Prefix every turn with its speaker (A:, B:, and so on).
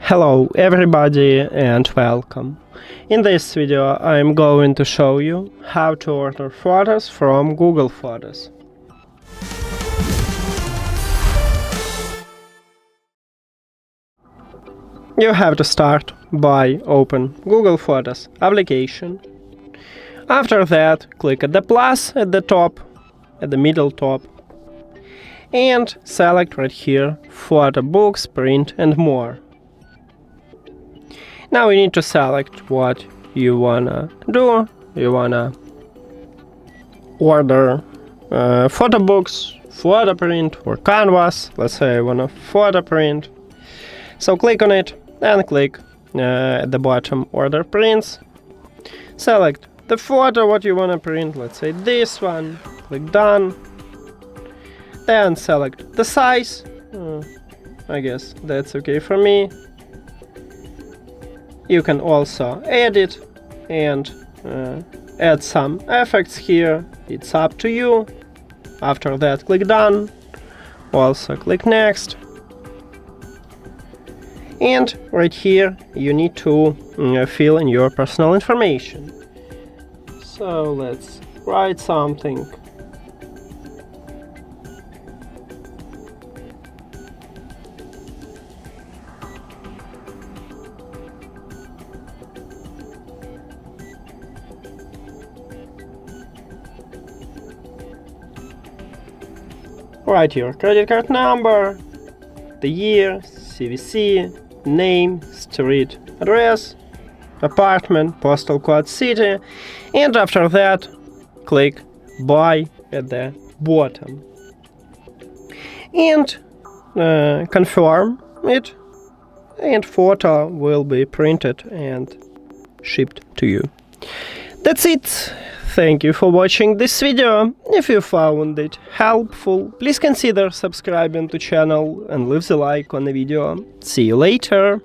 A: Hello everybody and welcome. In this video I'm going to show you how to order photos from Google Photos. You have to start by open Google Photos application. After that, click at the plus at the top, at the middle top, and select right here Photo Books, Print and More. Now you need to select what you wanna do. You wanna order photo books, photo print, or canvas. Let's say I wanna photo print. So click on it and click at the bottom order prints. Select the photo what you wanna print. Let's say this one. Click done. Then select the size. I guess that's okay for me. You can also edit and add some effects here. It's up to you. After that, click done. Also click next. And right here you need to fill in your personal information. So let's write something. Write your credit card number, the year, CVC, name, street address, apartment, postal code, city, and after that click buy at the bottom and confirm it, and photo will be printed and shipped to you. That's it. Thank you for watching this video. If you found it helpful, please consider subscribing to channel and leave the like on the video. See you later!